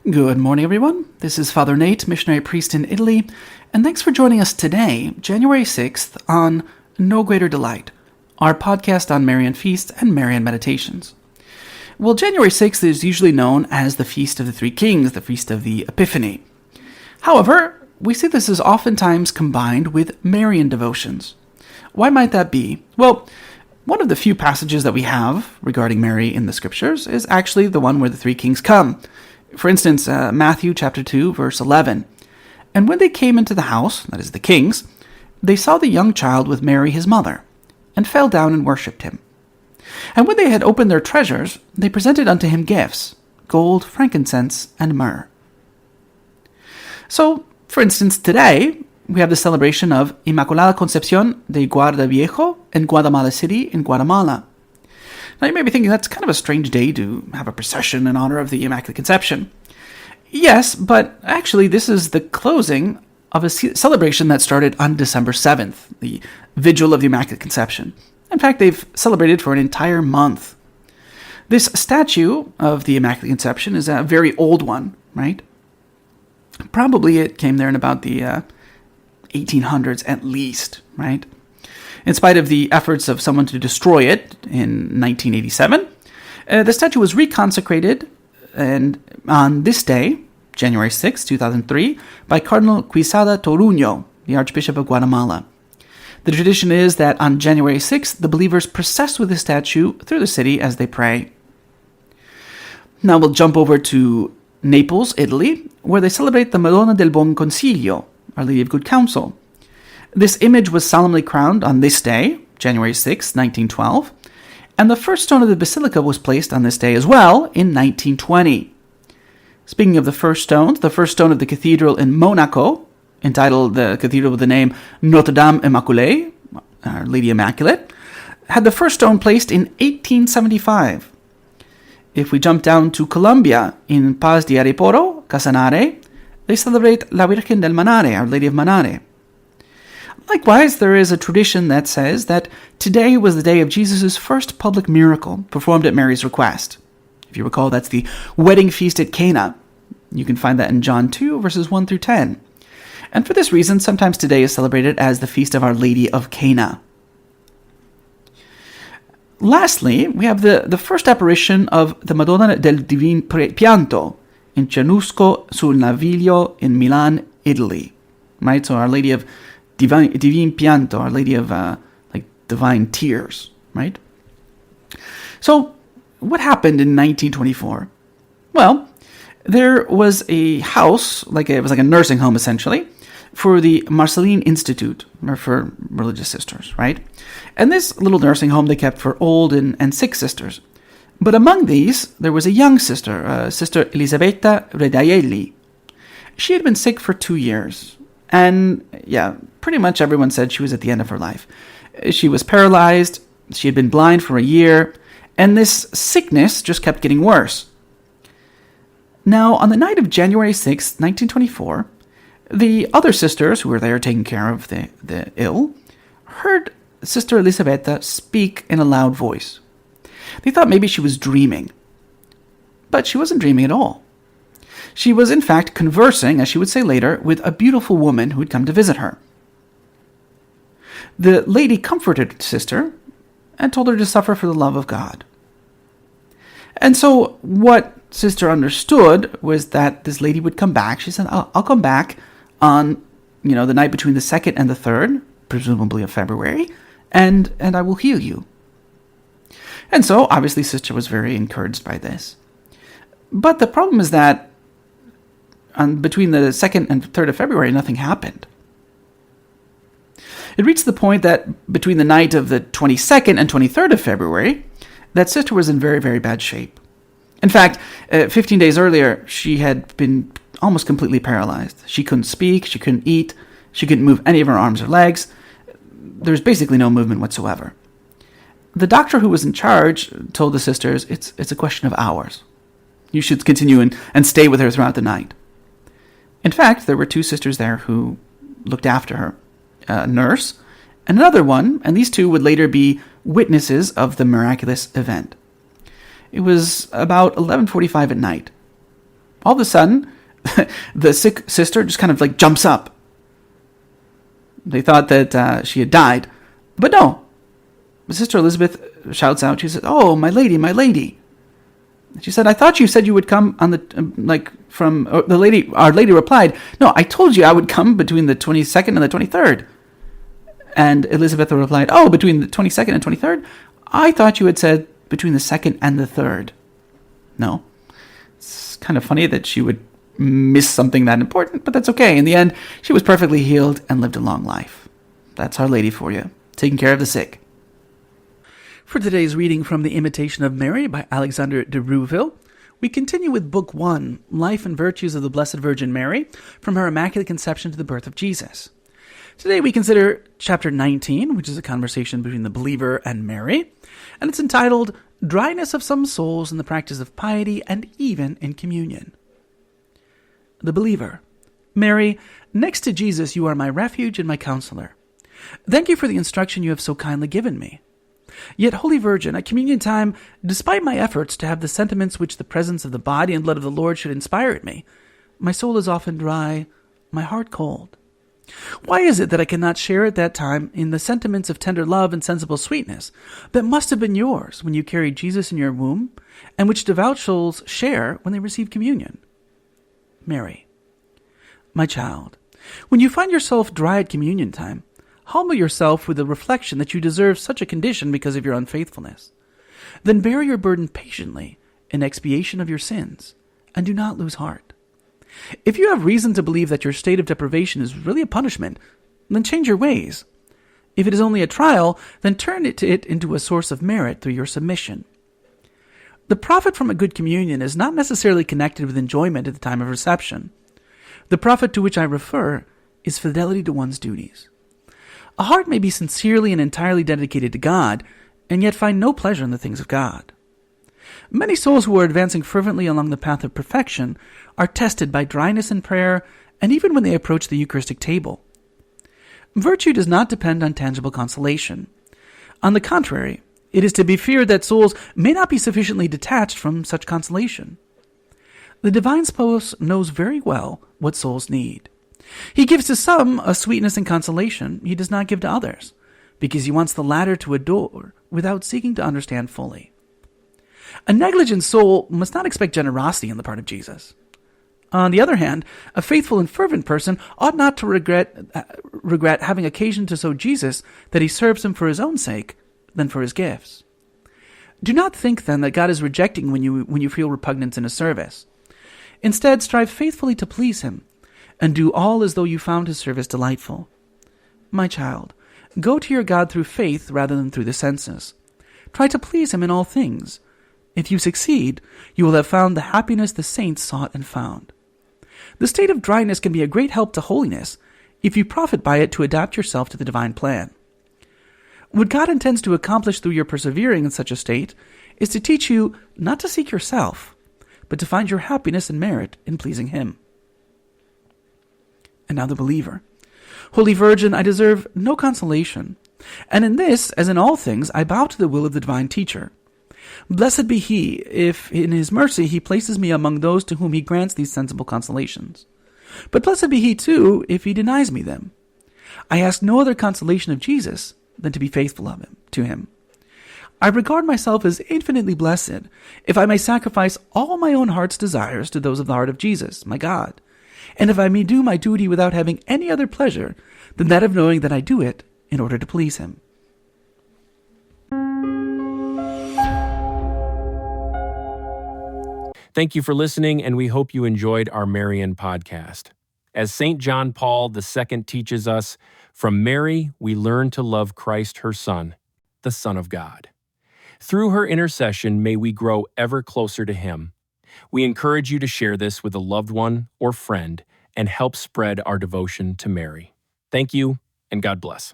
Good morning, everyone. This is Father Nate, missionary priest in Italy, and thanks for joining us today, January 6th, on No Greater Delight, our podcast on Marian feasts and Marian meditations. Well, January 6th is usually known as the Feast of the Three Kings, the Feast of the Epiphany. However, we see this is oftentimes combined with Marian devotions. Why might that be? Well, one of the few passages that we have regarding Mary in the scriptures is actually the one where the three kings come. For instance, Matthew chapter 2, verse 11. And when they came into the house, that is the kings, they saw the young child with Mary his mother, and fell down and worshipped him. And when they had opened their treasures, they presented unto him gifts, gold, frankincense, and myrrh. So, for instance, today, we have the celebration of Inmaculada Concepción de Guarda Viejo in Guatemala City in Guatemala. Now, you may be thinking that's kind of a strange day to have a procession in honor of the Immaculate Conception. Yes, but actually this is the closing of a celebration that started on December 7th, the Vigil of the Immaculate Conception. In fact, they've celebrated for an entire month. This statue of the Immaculate Conception is a very old one, right? Probably it came there in about the 1800s at least, right? In spite of the efforts of someone to destroy it in 1987, the statue was reconsecrated and on this day, January 6, 2003, by Cardinal Quisada Toruño, the Archbishop of Guatemala. The tradition is that on January 6th, the believers process with the statue through the city as they pray. Now we'll jump over to Naples, Italy, where they celebrate the Madonna del Buon Consiglio, Our Lady of Good Counsel. This image was solemnly crowned on this day, January 6, 1912, and the first stone of the basilica was placed on this day as well in 1920. Speaking of the first stone of the cathedral in Monaco, entitled the cathedral with the name Notre Dame Immaculée, Our Lady Immaculate, had the first stone placed in 1875. If we jump down to Colombia, in Paz de Ariporo, Casanare, they celebrate La Virgen del Manare, Our Lady of Manare. Likewise, there is a tradition that says that today was the day of Jesus' first public miracle performed at Mary's request. If you recall, that's the wedding feast at Cana. You can find that in John 2, verses 1 through 10. And for this reason, sometimes today is celebrated as the Feast of Our Lady of Cana. Lastly, we have the first apparition of the Madonna del Divin Pianto in Cernusco sul Naviglio in Milan, Italy. Right, so Our Lady of Divin Pianto, Our Lady of divine tears, right? So, what happened in 1924? Well, there was a house, it was like a nursing home essentially, for the Marceline Institute, or for religious sisters, right? And this little nursing home they kept for old and sick sisters. But among these, there was a young sister, Sister Elisabetta Redaielli. She had been sick for 2 years. And yeah, pretty much everyone said she was at the end of her life. She was paralyzed, she had been blind for a year, and this sickness just kept getting worse. Now, on the night of January 6, 1924, the other sisters who were there taking care of the ill heard Sister Elisabetta speak in a loud voice. They thought maybe she was dreaming. But she wasn't dreaming at all. She was, in fact, conversing, as she would say later, with a beautiful woman who had come to visit her. The lady comforted Sister and told her to suffer for the love of God. And so what Sister understood was that this lady would come back. She said, I'll come back on, the night between the 2nd and the 3rd, presumably of February, and I will heal you. And so, obviously, Sister was very encouraged by this. But the problem is that between the 2nd and 3rd of February, nothing happened. It reached the point that between the night of the 22nd and 23rd of February, that Sister was in very, very bad shape. In fact, 15 days earlier, she had been almost completely paralyzed. She couldn't speak, she couldn't eat, she couldn't move any of her arms or legs. There was basically no movement whatsoever. The doctor who was in charge told the sisters, it's a question of hours. You should continue and stay with her throughout the night. In fact, there were 2 sisters there who looked after her, a nurse and another one, and these 2 would later be witnesses of the miraculous event. It was about 11:45 at night. all of a sudden, the sick sister just kind of like jumps up. They thought that she had died. But no. Sister Elizabeth shouts out. She says, "Oh, my lady, my lady." She said, "I thought you said you would come on the, the lady." Our lady replied, "No, I told you I would come between the 22nd and the 23rd. And Elizabeth replied, "Oh, between the 22nd and 23rd? I thought you had said between the 2nd and the 3rd. No. It's kind of funny that she would miss something that important, but that's okay. In the end, she was perfectly healed and lived a long life. That's Our Lady for you, taking care of the sick. For today's reading from the Imitation of Mary by Alexander de Rouville, we continue with Book 1, Life and Virtues of the Blessed Virgin Mary, from her Immaculate Conception to the Birth of Jesus. Today we consider Chapter 19, which is a conversation between the believer and Mary, and it's entitled, Dryness of Some Souls in the Practice of Piety and Even in Communion. The believer. Mary, next to Jesus you are my refuge and my counselor. Thank you for the instruction you have so kindly given me. Yet, Holy Virgin, at communion time, despite my efforts to have the sentiments which the presence of the body and blood of the Lord should inspire in me, my soul is often dry, my heart cold. Why is it that I cannot share at that time in the sentiments of tender love and sensible sweetness that must have been yours when you carried Jesus in your womb, and which devout souls share when they receive communion? Mary. My child, when you find yourself dry at communion time, humble yourself with the reflection that you deserve such a condition because of your unfaithfulness. Then bear your burden patiently in expiation of your sins, and do not lose heart. If you have reason to believe that your state of deprivation is really a punishment, then change your ways. If it is only a trial, then turn it into a source of merit through your submission. The profit from a good communion is not necessarily connected with enjoyment at the time of reception. The profit to which I refer is fidelity to one's duties. A heart may be sincerely and entirely dedicated to God, and yet find no pleasure in the things of God. Many souls who are advancing fervently along the path of perfection are tested by dryness in prayer, and even when they approach the Eucharistic table. Virtue does not depend on tangible consolation. On the contrary, it is to be feared that souls may not be sufficiently detached from such consolation. The divine spouse knows very well what souls need. He gives to some a sweetness and consolation he does not give to others, because he wants the latter to adore without seeking to understand fully. A negligent soul must not expect generosity on the part of Jesus. On the other hand, a faithful and fervent person ought not to regret having occasion to show Jesus that he serves him for his own sake than for his gifts. Do not think then that God is rejecting when you feel repugnance in his service. Instead, strive faithfully to please him, and do all as though you found his service delightful. My child, go to your God through faith rather than through the senses. Try to please him in all things. If you succeed, you will have found the happiness the saints sought and found. The state of dryness can be a great help to holiness if you profit by it to adapt yourself to the divine plan. What God intends to accomplish through your persevering in such a state is to teach you not to seek yourself, but to find your happiness and merit in pleasing him. And now the believer. Holy Virgin, I deserve no consolation, and in this, as in all things, I bow to the will of the divine teacher. Blessed be he, if in his mercy he places me among those to whom he grants these sensible consolations. But blessed be he, too, if he denies me them. I ask no other consolation of Jesus than to be faithful to him. I regard myself as infinitely blessed if I may sacrifice all my own heart's desires to those of the heart of Jesus, my God, and if I may do my duty without having any other pleasure than that of knowing that I do it in order to please him. Thank you for listening, and we hope you enjoyed our Marian podcast. As St. John Paul II teaches us, from Mary we learn to love Christ, her Son, the Son of God. Through her intercession, may we grow ever closer to him. We encourage you to share this with a loved one or friend and help spread our devotion to Mary. Thank you, and God bless.